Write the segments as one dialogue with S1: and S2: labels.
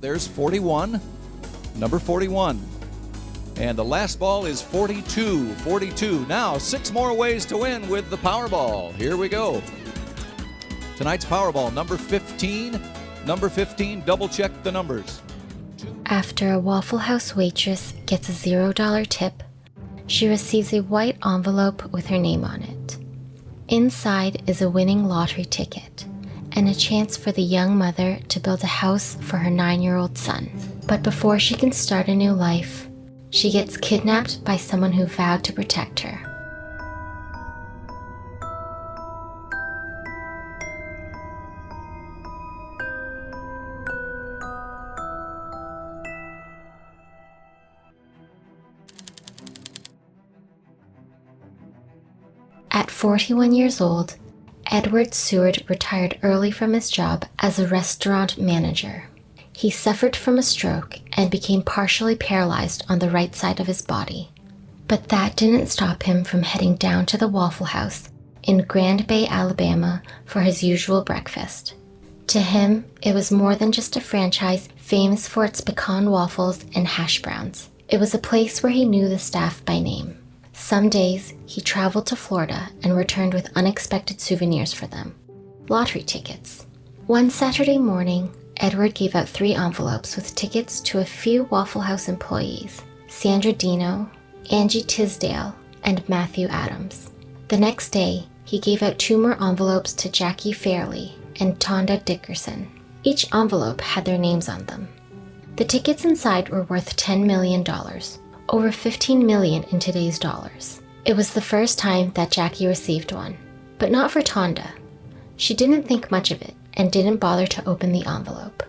S1: There's 41, number 41. And the last ball is 42, 42. Now, 6 more ways to win with the Powerball. Here we go. Tonight's Powerball, number 15. Number 15, double check the numbers.
S2: After a Waffle House waitress gets a $0 tip, she receives a white envelope with her name on it. Inside is a winning lottery ticket and a chance for the young mother to build a house for her 9-year-old son. But before she can start a new life, she gets kidnapped by someone who vowed to protect her. At 41 years old, Edward Seward retired early from his job as a restaurant manager. He suffered from a stroke and became partially paralyzed on the right side of his body. But that didn't stop him from heading down to the Waffle House in Grand Bay, Alabama for his usual breakfast. To him, it was more than just a franchise famous for its pecan waffles and hash browns. It was a place where he knew the staff by name. Some days, he traveled to Florida and returned with unexpected souvenirs for them. Lottery tickets. One Saturday morning, Edward gave out 3 envelopes with tickets to a few Waffle House employees, Sandra Dino, Angie Tisdale, and Matthew Adams. The next day, he gave out 2 more envelopes to Jackie Fairley and Tonda Dickerson. Each envelope had their names on them. The tickets inside were worth $10 million. Over $15 million in today's dollars. It was the first time that Jackie received one, but not for Tonda. She didn't think much of it and didn't bother to open the envelope.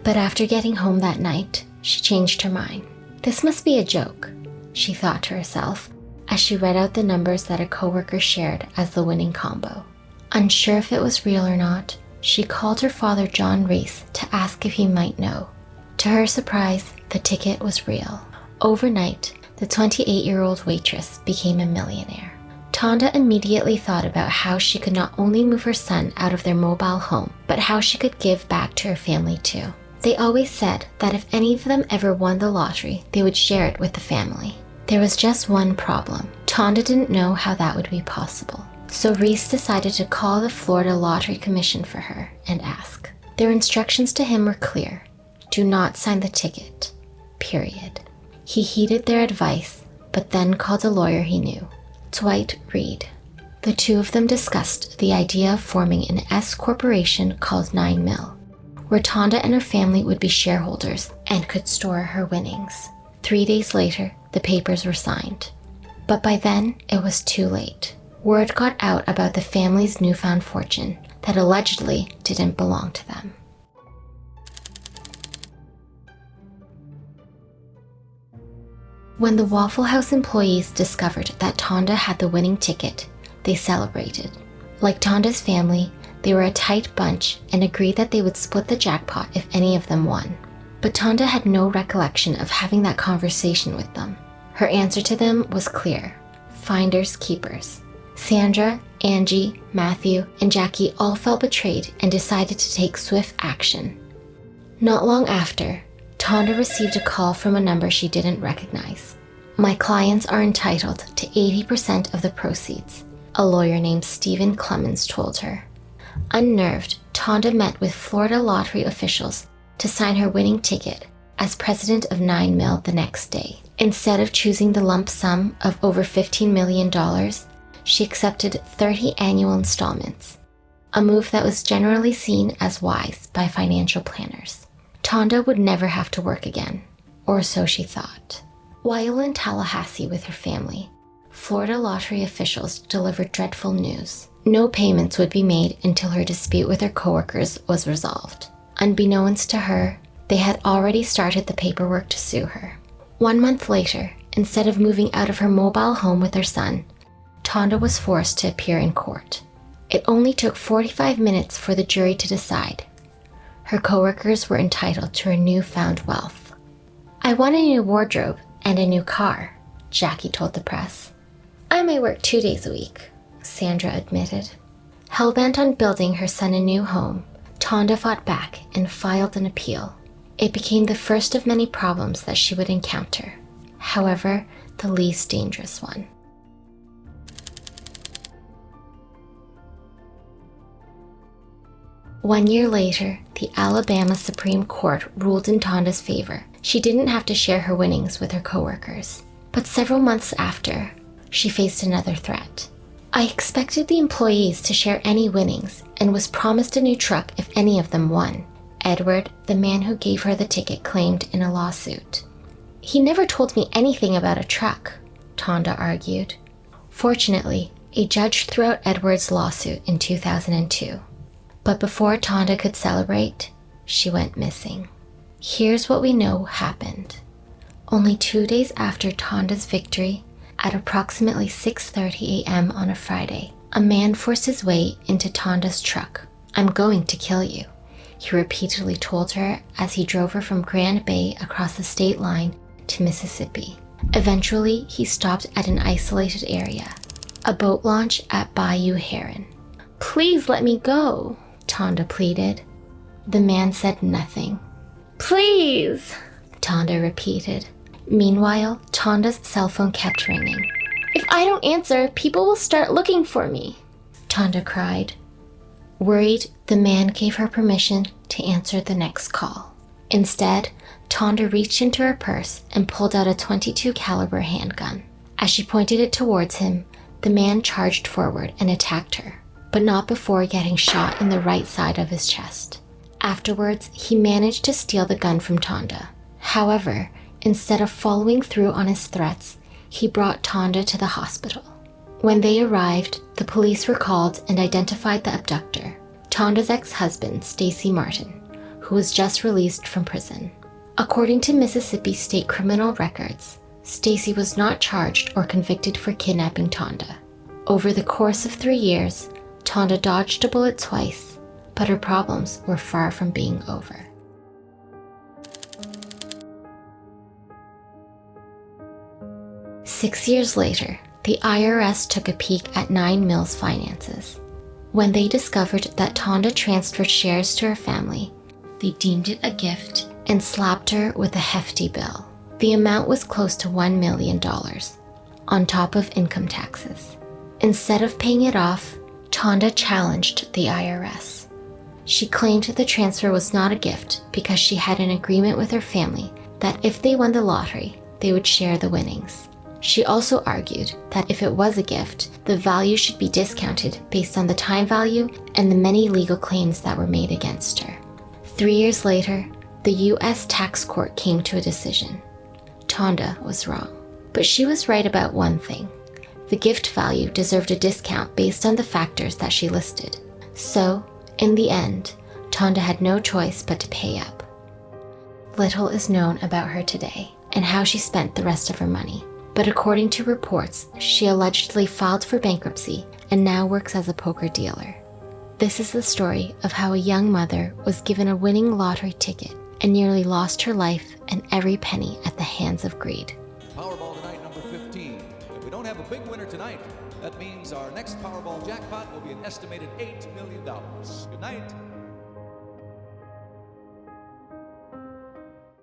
S2: But after getting home that night, she changed her mind. This must be a joke, she thought to herself as she read out the numbers that a coworker shared as the winning combo. Unsure if it was real or not, she called her father John Reese to ask if he might know. To her surprise, the ticket was real. Overnight, the 28-year-old waitress became a millionaire. Tonda immediately thought about how she could not only move her son out of their mobile home, but how she could give back to her family too. They always said that if any of them ever won the lottery, they would share it with the family. There was just one problem. Tonda didn't know how that would be possible. So Reese decided to call the Florida Lottery Commission for her and ask. Their instructions to him were clear. Do not sign the ticket. Period. He heeded their advice, but then called a lawyer he knew, Dwight Reed. The two of them discussed the idea of forming an S corporation called 9 Mill, where Tonda and her family would be shareholders and could store her winnings. 3 days later, the papers were signed. But by then, it was too late. Word got out about the family's newfound fortune that allegedly didn't belong to them. When the Waffle House employees discovered that Tonda had the winning ticket, they celebrated. Like Tonda's family, they were a tight bunch and agreed that they would split the jackpot if any of them won. But Tonda had no recollection of having that conversation with them. Her answer to them was clear: finders keepers. Sandra, Angie, Matthew, and Jackie all felt betrayed and decided to take swift action. Not long after, Tonda received a call from a number she didn't recognize. My clients are entitled to 80% of the proceeds, a lawyer named Stephen Clemens told her. Unnerved, Tonda met with Florida lottery officials to sign her winning ticket as president of 9 Mill the next day. Instead of choosing the lump sum of over $15 million, she accepted 30 annual installments, a move that was generally seen as wise by financial planners. Tonda would never have to work again, or so she thought. While in Tallahassee with her family, Florida lottery officials delivered dreadful news. No payments would be made until her dispute with her coworkers was resolved. Unbeknownst to her, they had already started the paperwork to sue her. 1 month later, instead of moving out of her mobile home with her son, Tonda was forced to appear in court. It only took 45 minutes for the jury to decide. Her coworkers were entitled to her newfound wealth. I want a new wardrobe and a new car, Jackie told the press. I may work 2 days a week, Sandra admitted. Hellbent on building her son a new home, Tonda fought back and filed an appeal. It became the first of many problems that she would encounter, however, the least dangerous one. One year later, the Alabama Supreme Court ruled in Tonda's favor. She didn't have to share her winnings with her coworkers. But several months after, she faced another threat. I expected the employees to share any winnings and was promised a new truck if any of them won, Edward, the man who gave her the ticket, claimed in a lawsuit. He never told me anything about a truck, Tonda argued. Fortunately, a judge threw out Edward's lawsuit in 2002. But before Tonda could celebrate, she went missing. Here's what we know happened. Only 2 days after Tonda's victory, at approximately 6:30 a.m. on a Friday, a man forced his way into Tonda's truck. "I'm going to kill you," he repeatedly told her as he drove her from Grand Bay across the state line to Mississippi. Eventually, he stopped at an isolated area, a boat launch at Bayou Heron. "Please let me go," Tonda pleaded. The man said nothing. "Please," Tonda repeated. Meanwhile, Tonda's cell phone kept ringing. "If I don't answer, people will start looking for me," Tonda cried. Worried, the man gave her permission to answer the next call. Instead, Tonda reached into her purse and pulled out a .22 caliber handgun. As she pointed it towards him, the man charged forward and attacked her, but not before getting shot in the right side of his chest. Afterwards, he managed to steal the gun from Tonda. However, instead of following through on his threats, he brought Tonda to the hospital. When they arrived, the police were called and identified the abductor, Tonda's ex-husband, Stacy Martin, who was just released from prison. According to Mississippi state criminal records, Stacy was not charged or convicted for kidnapping Tonda. Over the course of 3 years, Tonda dodged a bullet twice, but her problems were far from being over. Six years later, the IRS took a peek at 9 Mills' finances. When they discovered that Tonda transferred shares to her family, they deemed it a gift and slapped her with a hefty bill. The amount was close to $1 million, on top of income taxes. Instead of paying it off, Tonda challenged the IRS. She claimed the transfer was not a gift because she had an agreement with her family that if they won the lottery, they would share the winnings. She also argued that if it was a gift, the value should be discounted based on the time value and the many legal claims that were made against her. 3 years later, the U.S. tax court came to a decision. Tonda was wrong, but she was right about one thing. The gift value deserved a discount based on the factors that she listed. So, in the end, Tonda had no choice but to pay up. Little is known about her today and how she spent the rest of her money. But according to reports, she allegedly filed for bankruptcy and now works as a poker dealer. This is the story of how a young mother was given a winning lottery ticket and nearly lost her life and every penny at the hands of greed.
S1: Powerball tonight, number 15. If we don't have a big winner tonight, that means our next Powerball jackpot will be an estimated $8 million. Good night.